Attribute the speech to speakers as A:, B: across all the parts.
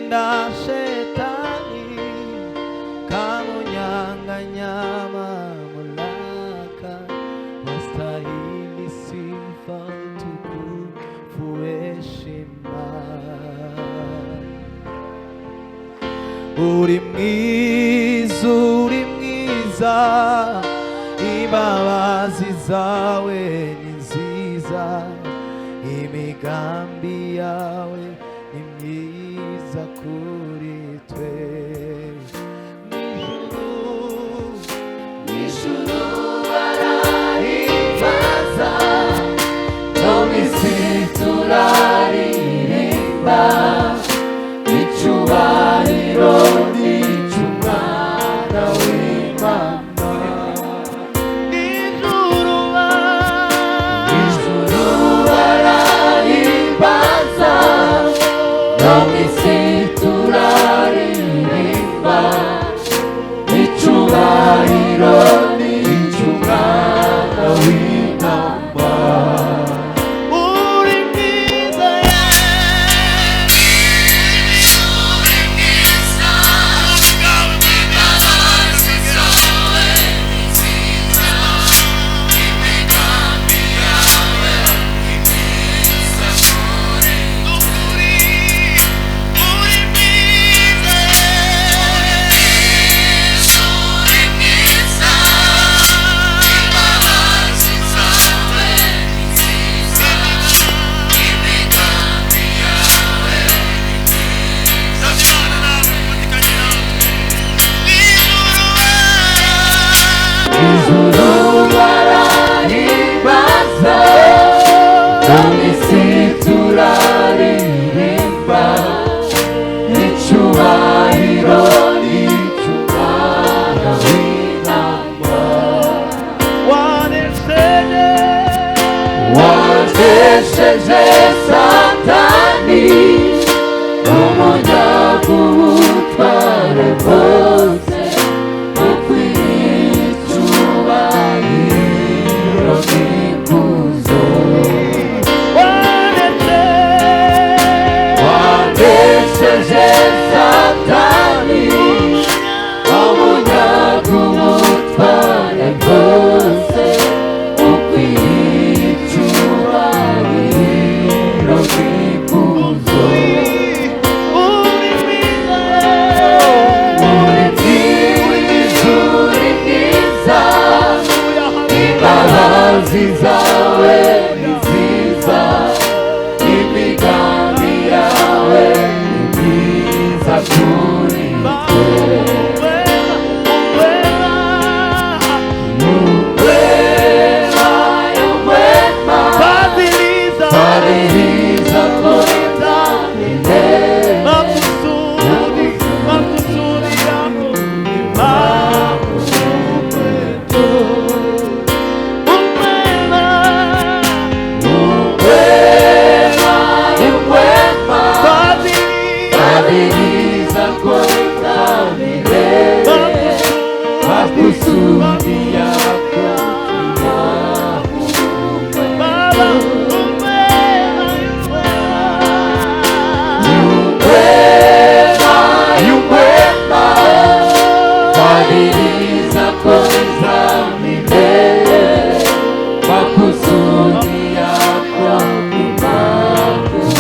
A: shinda shetani, kamunyang'anya mamlaka, wastahili sifa, utukufu, heshima. Uri mwiza, uri mwiza, imbabazi zawe ni nziza, imigambi yawe ni myiza kuri twe. Ijuru barahimbaza, no mw'isi turaririmba, icyubahiro n'icy'Umwana w'Imana. Ijuru barahimbaza, no mw'isi turaririmba, icyubahiro n'icy'Umwana w'Intama. Uri mwiza Satani, umunyabutware bwose, ukwiye icyubahiro n'ikuzo. Wanesheje Satani, umunyabutware bwose, ukwiye icyubahiro n'ikuzo. Imbabazi zawe ni nziza, imigambi yawe ni myiza kuri twe. Umwema, fadhiliza kuri dhambi, makusudi yako ni makuu. Fadhiliza kuri dhambi, makusudi yako fadhiliza kuri dhambi, makusudi yako ni makuu.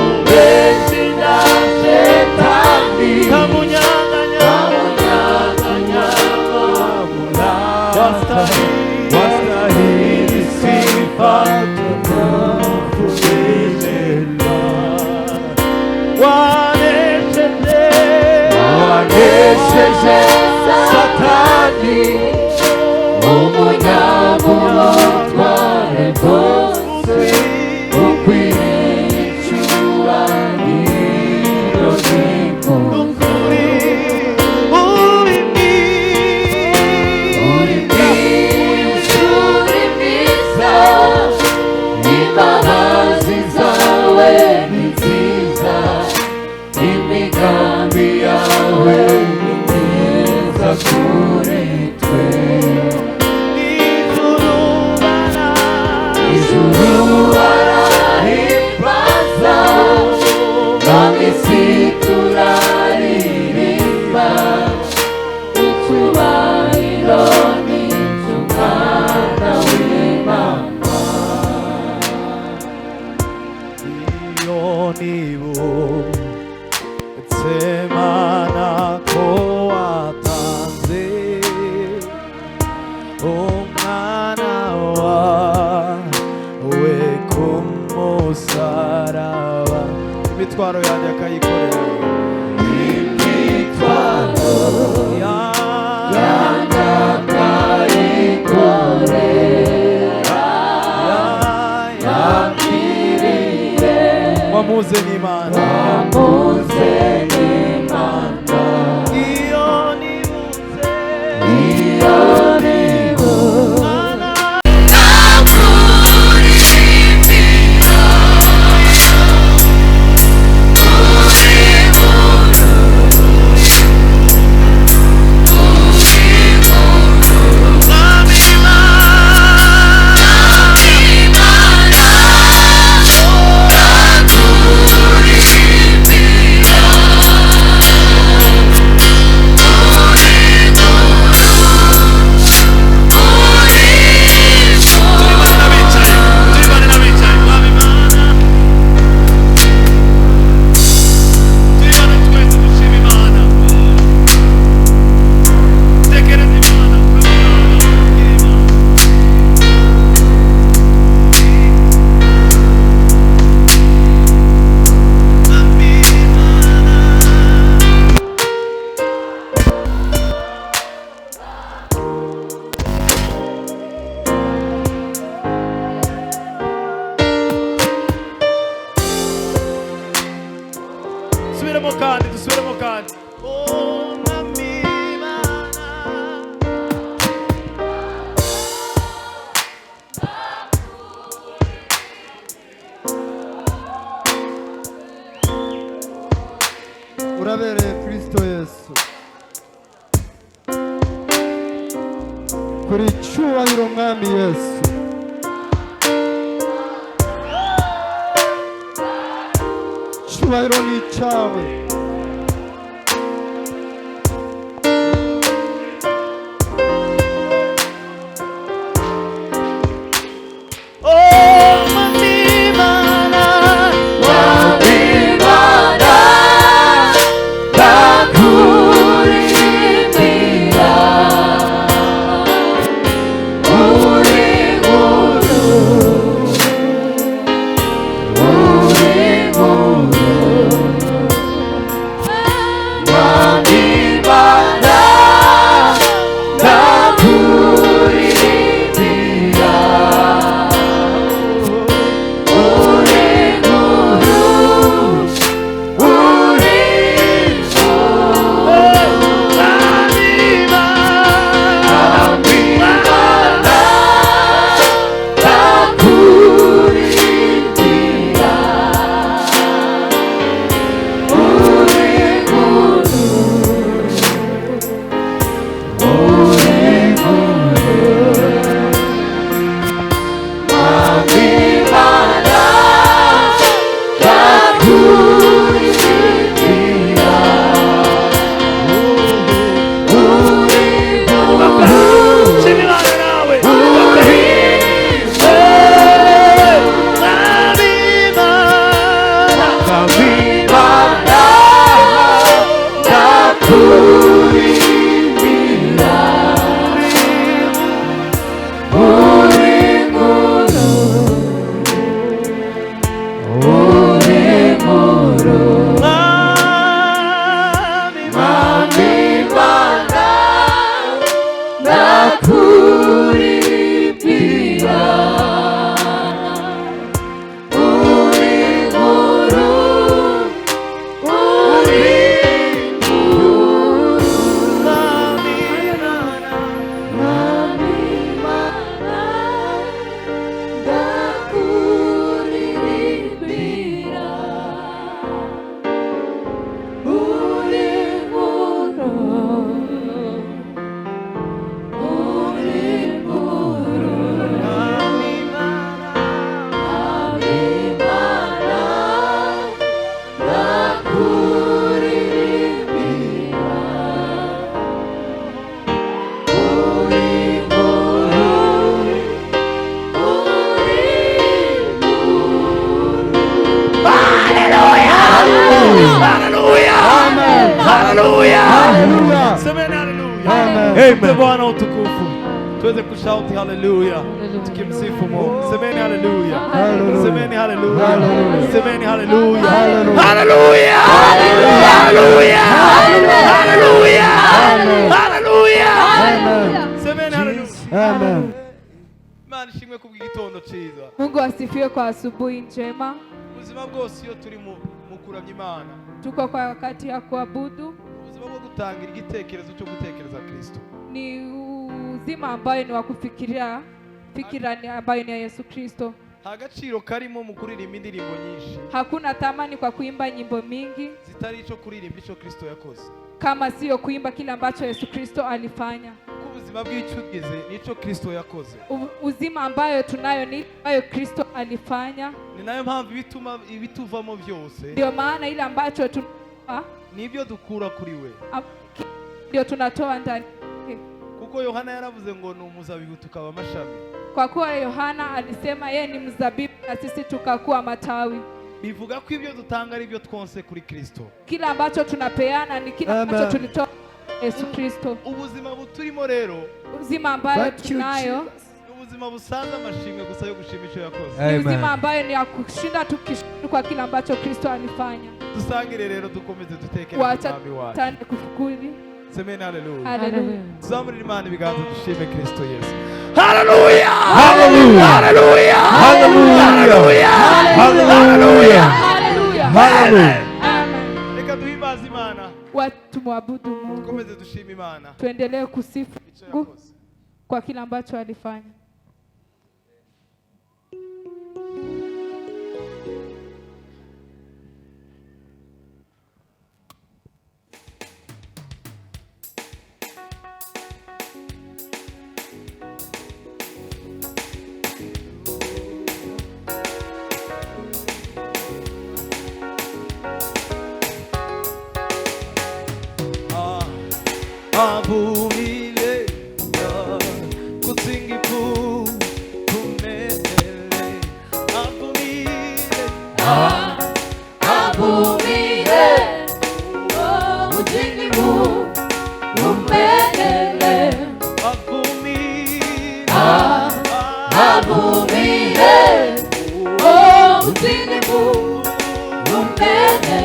A: Umeshinda shetani, kamunyang'anya mamlaka, wastahili sifa, utukufu, heshima. Wanesheje Satani, umunyabutware bwose, ukwiye icyubahiro n'ikuzo. Uri mwiza, imbabazi zawe ni nziza, imigambi yawe ni myiza kuri twe. Ijuru
B: nibutse ko watanze umwana wawe ku musaraba, imitwaro yanjye akayikorera,
A: imitwaro yanjye akayikorera, yampiriye
B: wamuze n'Imana,
A: wamuze n'Imana,
B: iyo nibutse dusubiremo kandi urabereye Kristo Yesu, kuri cyubahiro mwami Yesu, cyubahiro ni icyawe. Hallelujah.
C: Semeni haleluya.
B: Amen.
C: Mpe Bwana utukufu. Tuweze kushauti haleluya. Tukimsifu Mungu. Semeni haleluya.
B: Hallelujah.
C: Semeni haleluya.
B: Hallelujah.
C: Semeni haleluya.
B: Hallelujah.
C: Haleluya. Haleluya. Haleluya. Haleluya. Semeni haleluya.
B: Amen.
C: Imana ishimwe kubw'igitondo cyiza.
A: Mungu asifiwe kwa asubuhi njema.
C: Ubuzima bwose iyo turi mu kuramya Imana.
A: Tuko kwa wakati ya kuabudu.
C: Ubuzima bwo gutangira igitekerezo cyo gutekereza Kristo.
A: Ni uzima ambayo ni wa kufikiria fikira ni ambayo ni ya Yesu Kristo.
C: Agaciro karimo mu kuririmba indirimbo nyinshi.
A: Hakuna thamani kwa kuimba nyimbo mingi
C: Zitari ico kuririmba ico Kristo yakoze.
A: kama sio kuimba kile ambacho Yesu Kristo alifanya.
C: Ubuzima bw'icyugize nico Kristo yakoze.
A: Uzima ambayo tunayo ni ambayo Kristo alifanya.
C: Ni nayo mpamvu ibituvamo byose.
A: Ndio maana ile ambacho tunatoa
C: nibyo dukura kuri we.
A: Ndio tunatoa ndani.
C: Kuko Yohana yaravuze ngo ni umuzabibu tukaba amashami.
A: Kwa kuwa Yohana alisema yeye ni mzabibu na sisi tukakuwa matawi.
C: Bivuga ko ibyo dutanga ari byo twonse kuri Kristo.
A: Kila ambacho tunapeana ni kila ambacho tulitoa Yesu Kristo.
C: Ubuzima buturimo rero,
A: uzima ambayo tunayo,
C: ubuzima busanze amashimwe gusa yo gushimisha yakoze.
A: Uzima ambayo ni ya kushinda tukishukuru kwa kila ambacho Kristo alifanya.
C: Dusangire rero dukomeze dutekereze Mwami wacu.
A: Tande kufikiri.
C: Semeni haleluya.
A: Haleluya.
C: Tuzamurire Imana ibiganza dushime Kristo Yesu. Haleluya.
B: Haleluya.
C: Haleluya.
B: Haleluya.
C: Haleluya.
A: Haleluya.
B: Haleluya.
A: Amen.
C: Reka duhimbaze Imana.
A: Watu muabudu Mungu.
C: Dukomeze dushime Imana.
A: Tuendelee kusifu Mungu kwa kila ambacho alifanya.
C: Abumile kusingipu kumele abumile
A: Abumile kusingipu kumele
C: abumile
A: Abumile kusingipu kumele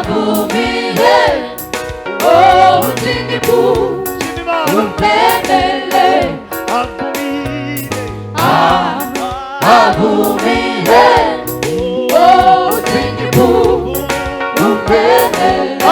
A: Abumile, oh, usingipu, umpendele. Abumile, oh, usingipu, umpendele. Abumile, oh, usingipu, umpendele.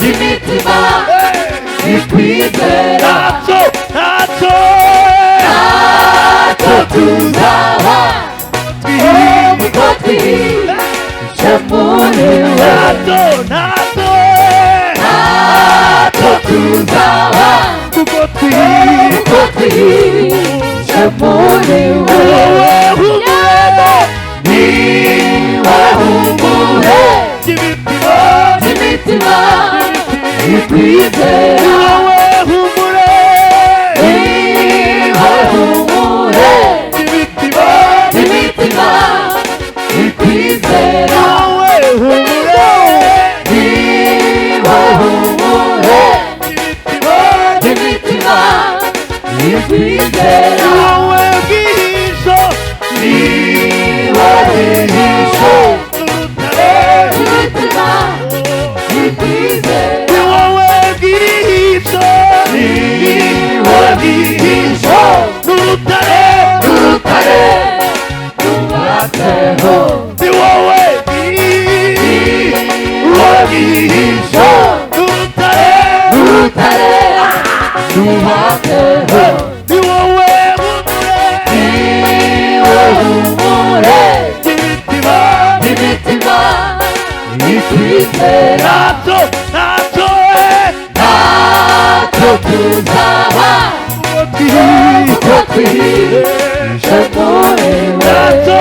A: Give it to
D: tuzaba
C: kuko twihishe muri wowe humure niwe humure ry'imitima ikwizera wowe humure niwe humure ry'imitima ikwizera wowe humure niwe humure ry'imitima ikwizera wowe bwihisho niwe bwihisho ry'imitima ikwizera wowe bwihisho niwe bwihisho n'urutare tubateho ni wowe bwihisho n'urutare tubateho ni wowe humure ry'imitima ikwizera ntacyo tuzaba kuko twihishe muri wowe ntacyo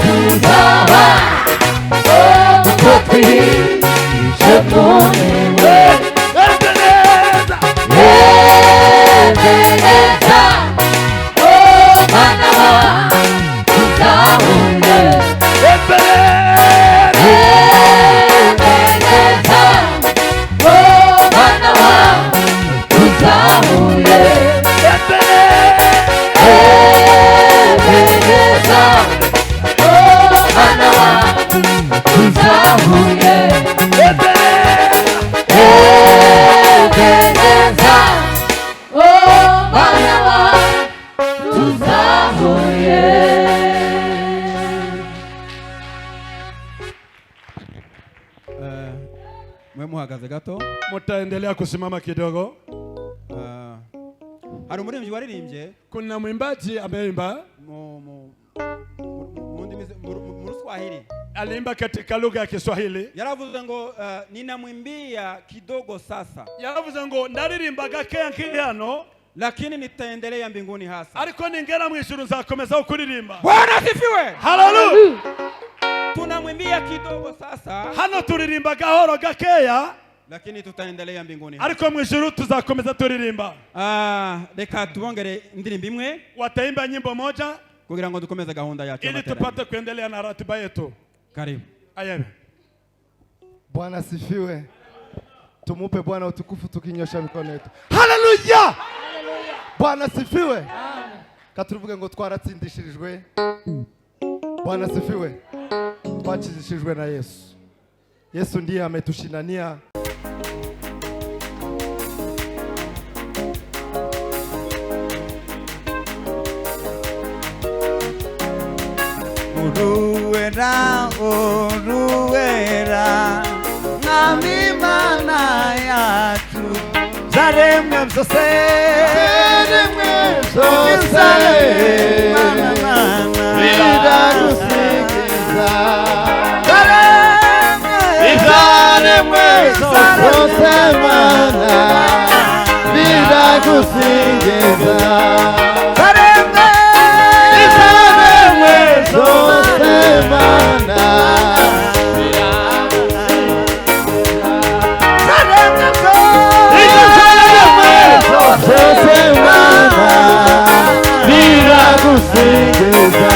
C: tuzaba kuko twihishe muri wowe Ebeneza Mana wa tuzahuye Ebeneza Mana wa tuzahuye Ebeneza Mana wa tuzahuye Ebeneza Mana wa tuzahuye.
E: Mwe muhagaze gato.
C: Mutaendelea kusimama kidogo.
E: Hari umuririmbyi waririmbye.
C: Kuna mwimbaji ameimba
E: mu Swahili.
C: Aliimba katika lugha ya Kiswahili.
E: Yaravuze ngo ninamwimbia kidogo sasa.
C: Yaravuze ngo ndaririmba gakeya nk'ihano
E: lakini nitaendelea mbinguni hasa.
C: Ariko ningera mu ijuru nzakomeza kuririmba.
E: Bwana asifiwe.
C: Hallelujah.
E: Tunamwimbia kidogo sasa.
C: Hano turirimba gahoro gakeya
E: lakini tutaendelea mbinguni.
C: Ariko mu ijuru tuzakomeza turirimba.
E: Reka tubongere indirimbo imwe.
C: Wataimba nyimbo moja
E: kugira ngo dukomeze gahunda yacu
C: ili tupate kuendelea na ratiba yetu.
E: Karibu.
C: Ayebe.
B: Bwana sifiwe. Tumupe Bwana utukufu tukinyosha mikono yetu. Haleluya! Bwana sifiwe. Amen. Katuvuge ngo twaratsindishirijwe. Bwana sifiwe. Twachizishijwe na Yesu. Yesu ndiye ametushindania.
F: Uruwera Nami mana yacu Zaremwe mzose Mana Biragusikiza Zaremwe zose mana Biragusikiza Zaremwe zose mana Biragusikiza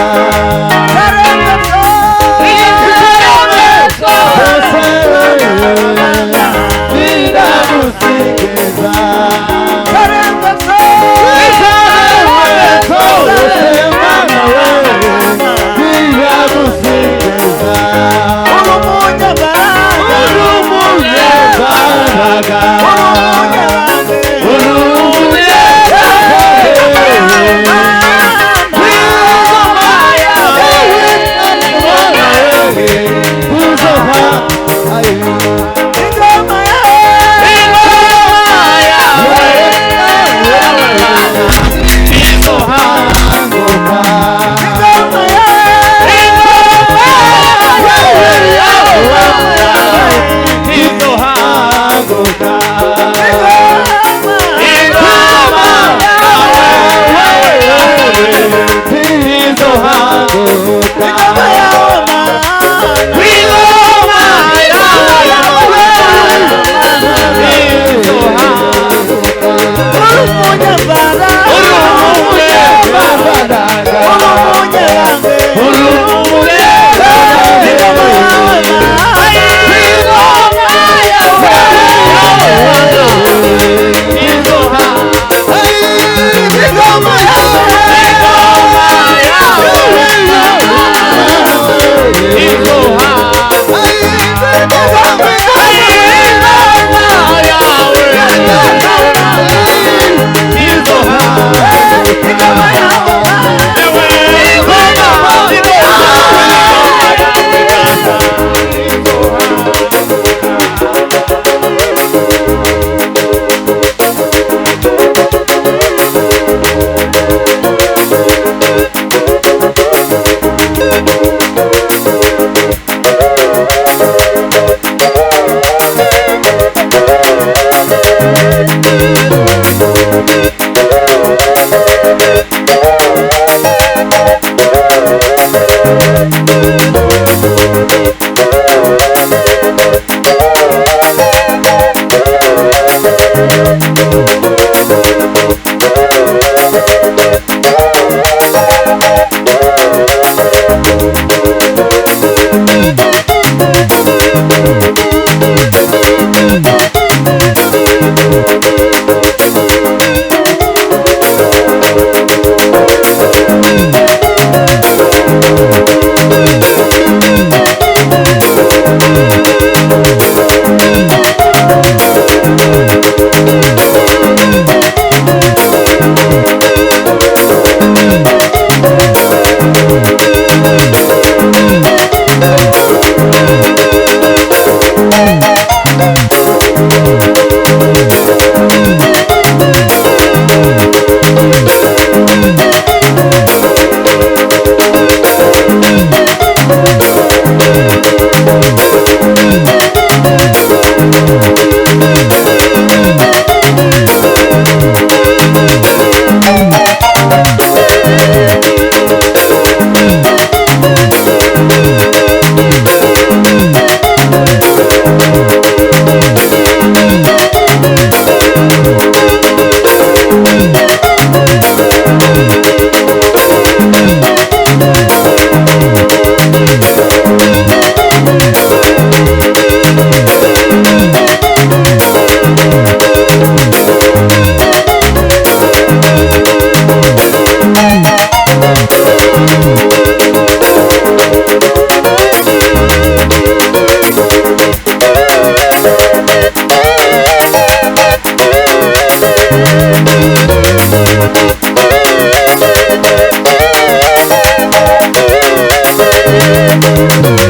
F: Hallelujah.